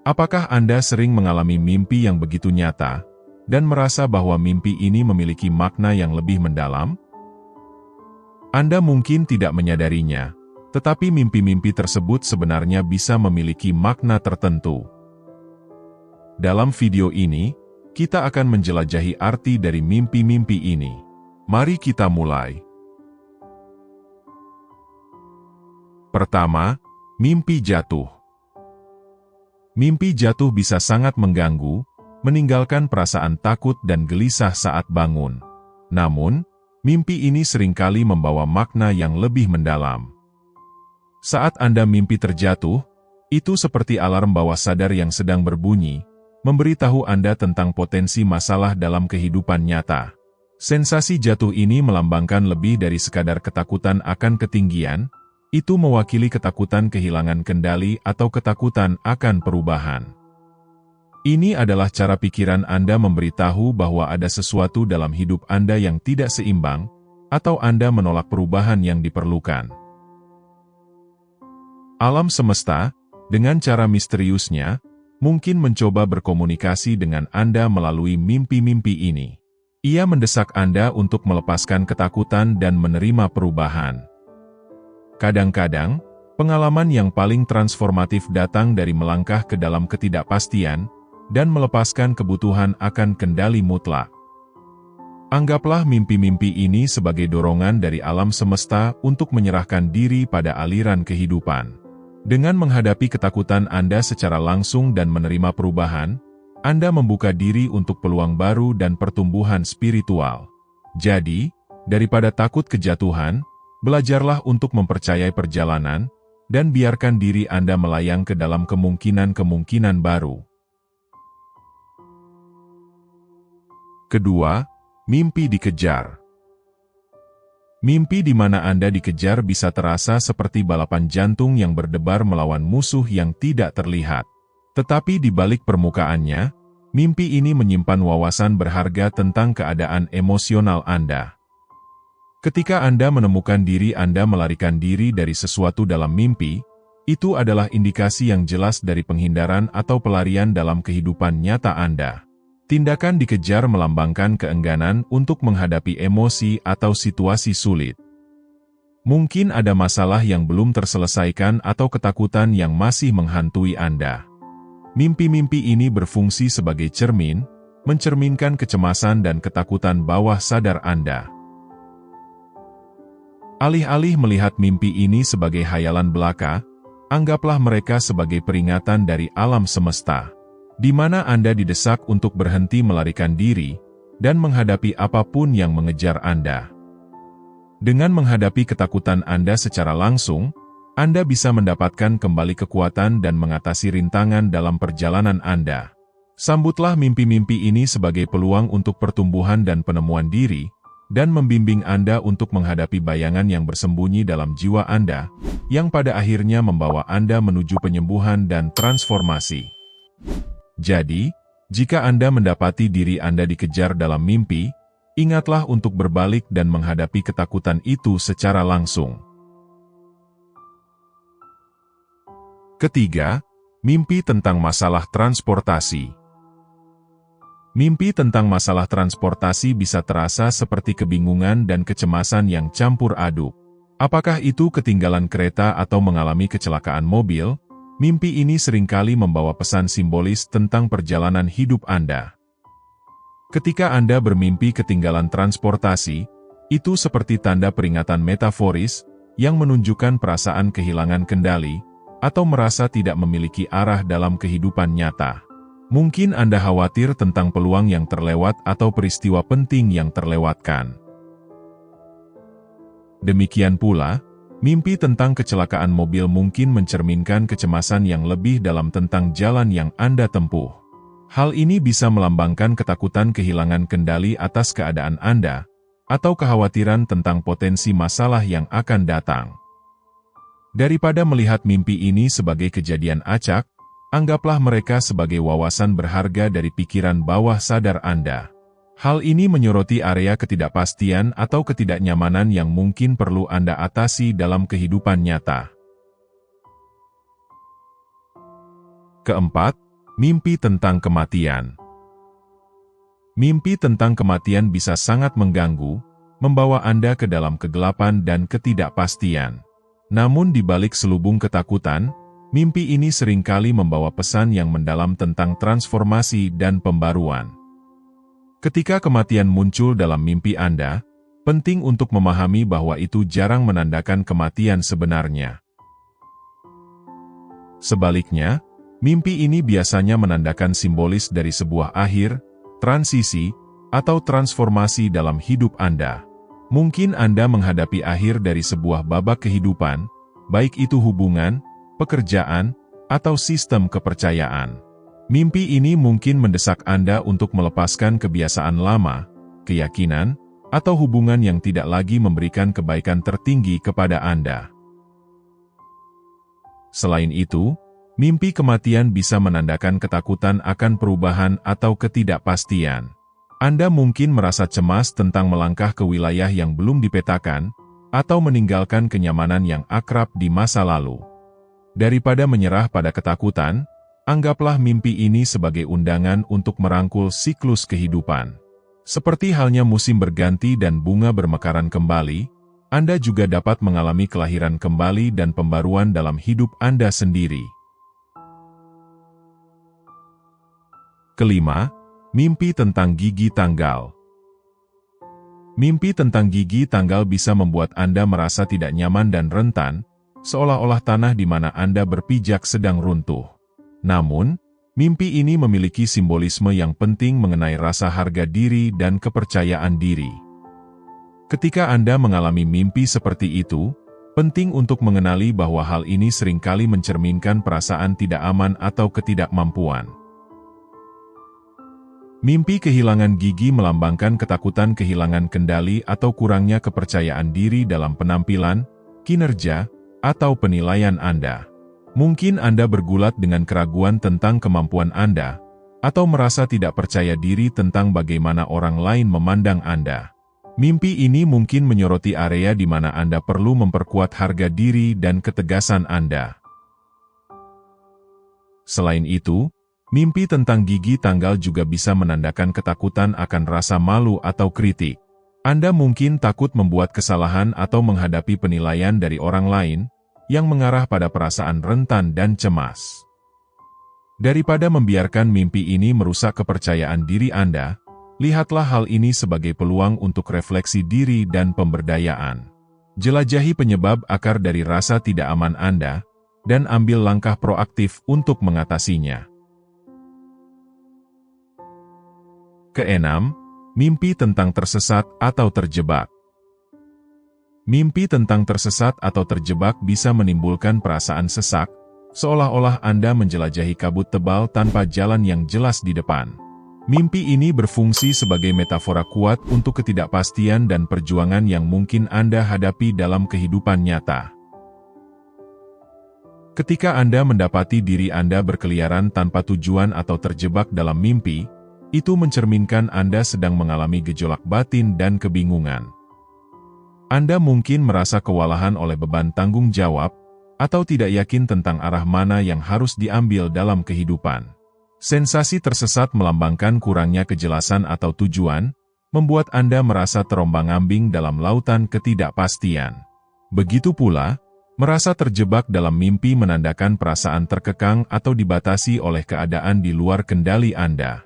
Apakah Anda sering mengalami mimpi yang begitu nyata, dan merasa bahwa mimpi ini memiliki makna yang lebih mendalam? Anda mungkin tidak menyadarinya, tetapi mimpi-mimpi tersebut sebenarnya bisa memiliki makna tertentu. Dalam video ini, kita akan menjelajahi arti dari mimpi-mimpi ini. Mari kita mulai. Pertama, mimpi jatuh. Mimpi jatuh bisa sangat mengganggu, meninggalkan perasaan takut dan gelisah saat bangun. Namun, mimpi ini seringkali membawa makna yang lebih mendalam. Saat Anda mimpi terjatuh, itu seperti alarm bawah sadar yang sedang berbunyi, memberitahu Anda tentang potensi masalah dalam kehidupan nyata. Sensasi jatuh ini melambangkan lebih dari sekadar ketakutan akan ketinggian, itu mewakili ketakutan kehilangan kendali atau ketakutan akan perubahan. Ini adalah cara pikiran Anda memberitahu bahwa ada sesuatu dalam hidup Anda yang tidak seimbang, atau Anda menolak perubahan yang diperlukan. Alam semesta, dengan cara misteriusnya, mungkin mencoba berkomunikasi dengan Anda melalui mimpi-mimpi ini. Ia mendesak Anda untuk melepaskan ketakutan dan menerima perubahan. Kadang-kadang, pengalaman yang paling transformatif datang dari melangkah ke dalam ketidakpastian, dan melepaskan kebutuhan akan kendali mutlak. Anggaplah mimpi-mimpi ini sebagai dorongan dari alam semesta untuk menyerahkan diri pada aliran kehidupan. Dengan menghadapi ketakutan Anda secara langsung dan menerima perubahan, Anda membuka diri untuk peluang baru dan pertumbuhan spiritual. Jadi, daripada takut kejatuhan, belajarlah untuk mempercayai perjalanan, dan biarkan diri Anda melayang ke dalam kemungkinan-kemungkinan baru. Kedua, mimpi dikejar. Mimpi di mana Anda dikejar bisa terasa seperti balapan jantung yang berdebar melawan musuh yang tidak terlihat. Tetapi di balik permukaannya, mimpi ini menyimpan wawasan berharga tentang keadaan emosional Anda. Ketika Anda menemukan diri Anda melarikan diri dari sesuatu dalam mimpi, itu adalah indikasi yang jelas dari penghindaran atau pelarian dalam kehidupan nyata Anda. Tindakan dikejar melambangkan keengganan untuk menghadapi emosi atau situasi sulit. Mungkin ada masalah yang belum terselesaikan atau ketakutan yang masih menghantui Anda. Mimpi-mimpi ini berfungsi sebagai cermin, mencerminkan kecemasan dan ketakutan bawah sadar Anda. Alih-alih melihat mimpi ini sebagai hayalan belaka, anggaplah mereka sebagai peringatan dari alam semesta, di mana Anda didesak untuk berhenti melarikan diri, dan menghadapi apapun yang mengejar Anda. Dengan menghadapi ketakutan Anda secara langsung, Anda bisa mendapatkan kembali kekuatan dan mengatasi rintangan dalam perjalanan Anda. Sambutlah mimpi-mimpi ini sebagai peluang untuk pertumbuhan dan penemuan diri, dan membimbing Anda untuk menghadapi bayangan yang bersembunyi dalam jiwa Anda, yang pada akhirnya membawa Anda menuju penyembuhan dan transformasi. Jadi, jika Anda mendapati diri Anda dikejar dalam mimpi, ingatlah untuk berbalik dan menghadapi ketakutan itu secara langsung. Ketiga, mimpi tentang masalah transportasi. Mimpi tentang masalah transportasi bisa terasa seperti kebingungan dan kecemasan yang campur aduk. Apakah itu ketinggalan kereta atau mengalami kecelakaan mobil? Mimpi ini seringkali membawa pesan simbolis tentang perjalanan hidup Anda. Ketika Anda bermimpi ketinggalan transportasi, itu seperti tanda peringatan metaforis yang menunjukkan perasaan kehilangan kendali atau merasa tidak memiliki arah dalam kehidupan nyata. Mungkin Anda khawatir tentang peluang yang terlewat atau peristiwa penting yang terlewatkan. Demikian pula, mimpi tentang kecelakaan mobil mungkin mencerminkan kecemasan yang lebih dalam tentang jalan yang Anda tempuh. Hal ini bisa melambangkan ketakutan kehilangan kendali atas keadaan Anda, atau kekhawatiran tentang potensi masalah yang akan datang. Daripada melihat mimpi ini sebagai kejadian acak, anggaplah mereka sebagai wawasan berharga dari pikiran bawah sadar Anda. Hal ini menyoroti area ketidakpastian atau ketidaknyamanan yang mungkin perlu Anda atasi dalam kehidupan nyata. Keempat, Mimpi tentang kematian. Mimpi tentang kematian bisa sangat mengganggu, membawa Anda ke dalam kegelapan dan ketidakpastian. Namun di balik selubung ketakutan, mimpi ini seringkali membawa pesan yang mendalam tentang transformasi dan pembaruan. Ketika kematian muncul dalam mimpi Anda, penting untuk memahami bahwa itu jarang menandakan kematian sebenarnya. Sebaliknya, mimpi ini biasanya menandakan simbolis dari sebuah akhir, transisi, atau transformasi dalam hidup Anda. Mungkin Anda menghadapi akhir dari sebuah babak kehidupan, baik itu hubungan, pekerjaan, atau sistem kepercayaan. Mimpi ini mungkin mendesak Anda untuk melepaskan kebiasaan lama, keyakinan, atau hubungan yang tidak lagi memberikan kebaikan tertinggi kepada Anda. Selain itu, mimpi kematian bisa menandakan ketakutan akan perubahan atau ketidakpastian. Anda mungkin merasa cemas tentang melangkah ke wilayah yang belum dipetakan, atau meninggalkan kenyamanan yang akrab di masa lalu. Daripada menyerah pada ketakutan, anggaplah mimpi ini sebagai undangan untuk merangkul siklus kehidupan. Seperti halnya musim berganti dan bunga bermekaran kembali, Anda juga dapat mengalami kelahiran kembali dan pembaruan dalam hidup Anda sendiri. Kelima, mimpi tentang gigi tanggal. Mimpi tentang gigi tanggal bisa membuat Anda merasa tidak nyaman dan rentan, seolah-olah tanah di mana Anda berpijak sedang runtuh. Namun, mimpi ini memiliki simbolisme yang penting mengenai rasa harga diri dan kepercayaan diri. Ketika Anda mengalami mimpi seperti itu, penting untuk mengenali bahwa hal ini seringkali mencerminkan perasaan tidak aman atau ketidakmampuan. Mimpi kehilangan gigi melambangkan ketakutan kehilangan kendali atau kurangnya kepercayaan diri dalam penampilan, kinerja, atau penilaian Anda. Mungkin Anda bergulat dengan keraguan tentang kemampuan Anda, atau merasa tidak percaya diri tentang bagaimana orang lain memandang Anda. Mimpi ini mungkin menyoroti area di mana Anda perlu memperkuat harga diri dan ketegasan Anda. Selain itu, mimpi tentang gigi tanggal juga bisa menandakan ketakutan akan rasa malu atau kritik. Anda mungkin takut membuat kesalahan atau menghadapi penilaian dari orang lain, yang mengarah pada perasaan rentan dan cemas. Daripada membiarkan mimpi ini merusak kepercayaan diri Anda, lihatlah hal ini sebagai peluang untuk refleksi diri dan pemberdayaan. Jelajahi penyebab akar dari rasa tidak aman Anda, dan ambil langkah proaktif untuk mengatasinya. Keenam, mimpi tentang tersesat atau terjebak. Mimpi tentang tersesat atau terjebak bisa menimbulkan perasaan sesak, seolah-olah Anda menjelajahi kabut tebal tanpa jalan yang jelas di depan. Mimpi ini berfungsi sebagai metafora kuat untuk ketidakpastian dan perjuangan yang mungkin Anda hadapi dalam kehidupan nyata. Ketika Anda mendapati diri Anda berkeliaran tanpa tujuan atau terjebak dalam mimpi, itu mencerminkan Anda sedang mengalami gejolak batin dan kebingungan. Anda mungkin merasa kewalahan oleh beban tanggung jawab, atau tidak yakin tentang arah mana yang harus diambil dalam kehidupan. Sensasi tersesat melambangkan kurangnya kejelasan atau tujuan, membuat Anda merasa terombang-ambing dalam lautan ketidakpastian. Begitu pula, merasa terjebak dalam mimpi menandakan perasaan terkekang atau dibatasi oleh keadaan di luar kendali Anda.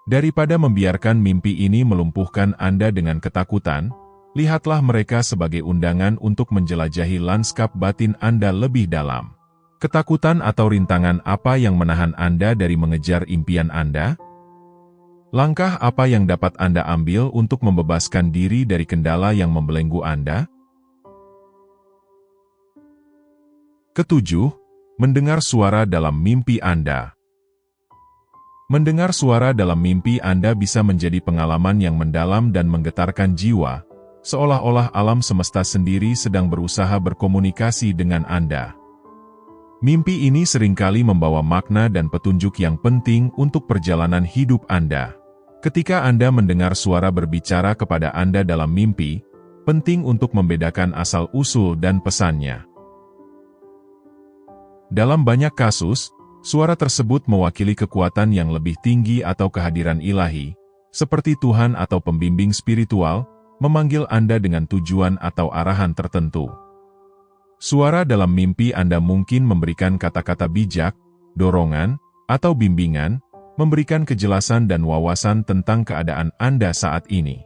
Daripada membiarkan mimpi ini melumpuhkan Anda dengan ketakutan, lihatlah mereka sebagai undangan untuk menjelajahi lanskap batin Anda lebih dalam. Ketakutan atau rintangan apa yang menahan Anda dari mengejar impian Anda? Langkah apa yang dapat Anda ambil untuk membebaskan diri dari kendala yang membelenggu Anda? Ketujuh, mendengar suara dalam mimpi Anda. Mendengar suara dalam mimpi Anda bisa menjadi pengalaman yang mendalam dan menggetarkan jiwa, seolah-olah alam semesta sendiri sedang berusaha berkomunikasi dengan Anda. Mimpi ini seringkali membawa makna dan petunjuk yang penting untuk perjalanan hidup Anda. Ketika Anda mendengar suara berbicara kepada Anda dalam mimpi, penting untuk membedakan asal-usul dan pesannya. Dalam banyak kasus, Suara tersebut mewakili kekuatan yang lebih tinggi atau kehadiran ilahi, seperti Tuhan atau pembimbing spiritual, memanggil Anda dengan tujuan atau arahan tertentu. Suara dalam mimpi Anda mungkin memberikan kata-kata bijak, dorongan, atau bimbingan, memberikan kejelasan dan wawasan tentang keadaan Anda saat ini.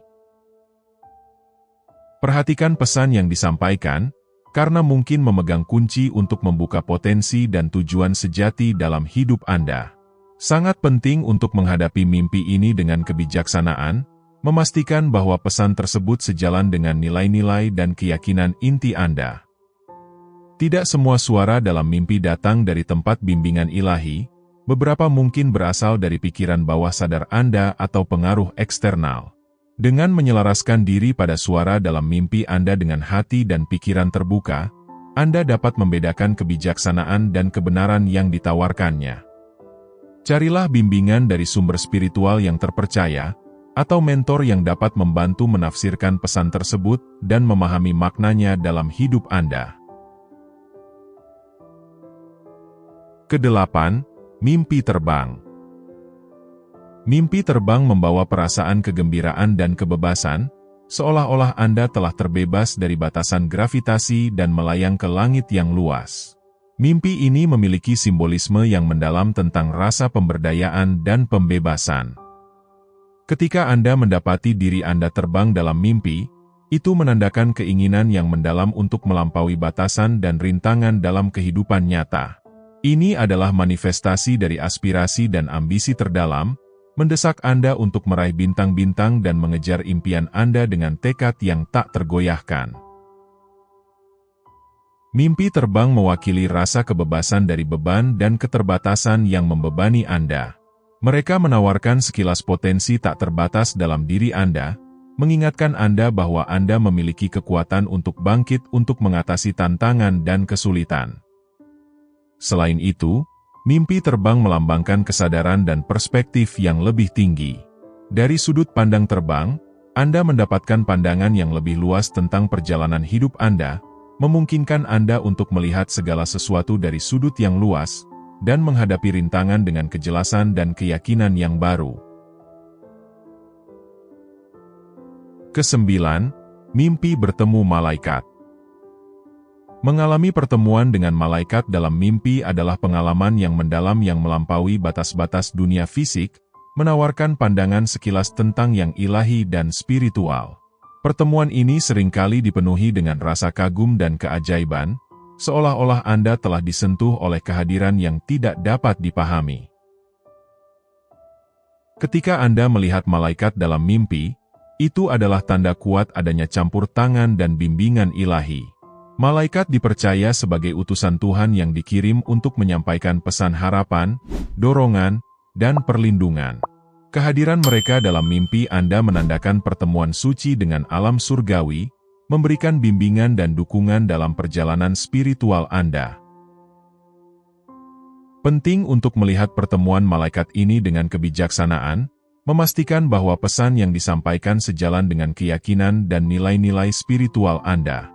Perhatikan pesan yang disampaikan, karena mungkin memegang kunci untuk membuka potensi dan tujuan sejati dalam hidup Anda. Sangat penting untuk menghadapi mimpi ini dengan kebijaksanaan, memastikan bahwa pesan tersebut sejalan dengan nilai-nilai dan keyakinan inti Anda. Tidak semua suara dalam mimpi datang dari tempat bimbingan ilahi, beberapa mungkin berasal dari pikiran bawah sadar Anda atau pengaruh eksternal. Dengan menyelaraskan diri pada suara dalam mimpi Anda dengan hati dan pikiran terbuka, Anda dapat membedakan kebijaksanaan dan kebenaran yang ditawarkannya. Carilah bimbingan dari sumber spiritual yang terpercaya, atau mentor yang dapat membantu menafsirkan pesan tersebut dan memahami maknanya dalam hidup Anda. Kedelapan, mimpi terbang. Mimpi terbang membawa perasaan kegembiraan dan kebebasan, seolah-olah Anda telah terbebas dari batasan gravitasi dan melayang ke langit yang luas. Mimpi ini memiliki simbolisme yang mendalam tentang rasa pemberdayaan dan pembebasan. Ketika Anda mendapati diri Anda terbang dalam mimpi, itu menandakan keinginan yang mendalam untuk melampaui batasan dan rintangan dalam kehidupan nyata. Ini adalah manifestasi dari aspirasi dan ambisi terdalam, mendesak Anda untuk meraih bintang-bintang dan mengejar impian Anda dengan tekad yang tak tergoyahkan. Mimpi terbang mewakili rasa kebebasan dari beban dan keterbatasan yang membebani Anda. Mereka menawarkan sekilas potensi tak terbatas dalam diri Anda, mengingatkan Anda bahwa Anda memiliki kekuatan untuk bangkit untuk mengatasi tantangan dan kesulitan. Selain itu, mimpi terbang melambangkan kesadaran dan perspektif yang lebih tinggi. Dari sudut pandang terbang, Anda mendapatkan pandangan yang lebih luas tentang perjalanan hidup Anda, memungkinkan Anda untuk melihat segala sesuatu dari sudut yang luas, dan menghadapi rintangan dengan kejelasan dan keyakinan yang baru. Kesembilan, mimpi bertemu malaikat. Mengalami pertemuan dengan malaikat dalam mimpi adalah pengalaman yang mendalam yang melampaui batas-batas dunia fisik, menawarkan pandangan sekilas tentang yang ilahi dan spiritual. Pertemuan ini seringkali dipenuhi dengan rasa kagum dan keajaiban, seolah-olah Anda telah disentuh oleh kehadiran yang tidak dapat dipahami. Ketika Anda melihat malaikat dalam mimpi, itu adalah tanda kuat adanya campur tangan dan bimbingan ilahi. Malaikat dipercaya sebagai utusan Tuhan yang dikirim untuk menyampaikan pesan harapan, dorongan, dan perlindungan. Kehadiran mereka dalam mimpi Anda menandakan pertemuan suci dengan alam surgawi, memberikan bimbingan dan dukungan dalam perjalanan spiritual Anda. Penting untuk melihat pertemuan malaikat ini dengan kebijaksanaan, memastikan bahwa pesan yang disampaikan sejalan dengan keyakinan dan nilai-nilai spiritual Anda.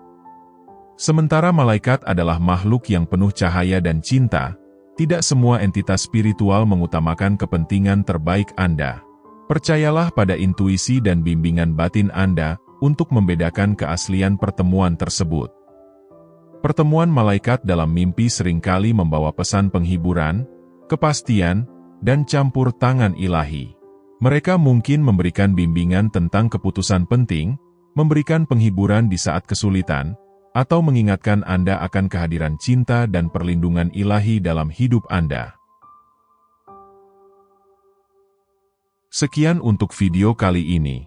Sementara malaikat adalah makhluk yang penuh cahaya dan cinta, tidak semua entitas spiritual mengutamakan kepentingan terbaik Anda. Percayalah pada intuisi dan bimbingan batin Anda untuk membedakan keaslian pertemuan tersebut. Pertemuan malaikat dalam mimpi seringkali membawa pesan penghiburan, kepastian, dan campur tangan ilahi. Mereka mungkin memberikan bimbingan tentang keputusan penting, memberikan penghiburan di saat kesulitan, atau mengingatkan Anda akan kehadiran cinta dan perlindungan ilahi dalam hidup Anda. Sekian untuk video kali ini.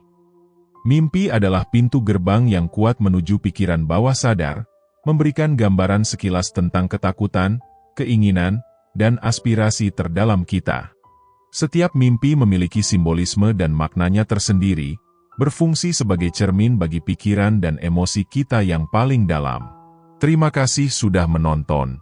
Mimpi adalah pintu gerbang yang kuat menuju pikiran bawah sadar, memberikan gambaran sekilas tentang ketakutan, keinginan, dan aspirasi terdalam kita. Setiap mimpi memiliki simbolisme dan maknanya tersendiri, berfungsi sebagai cermin bagi pikiran dan emosi kita yang paling dalam. Terima kasih sudah menonton.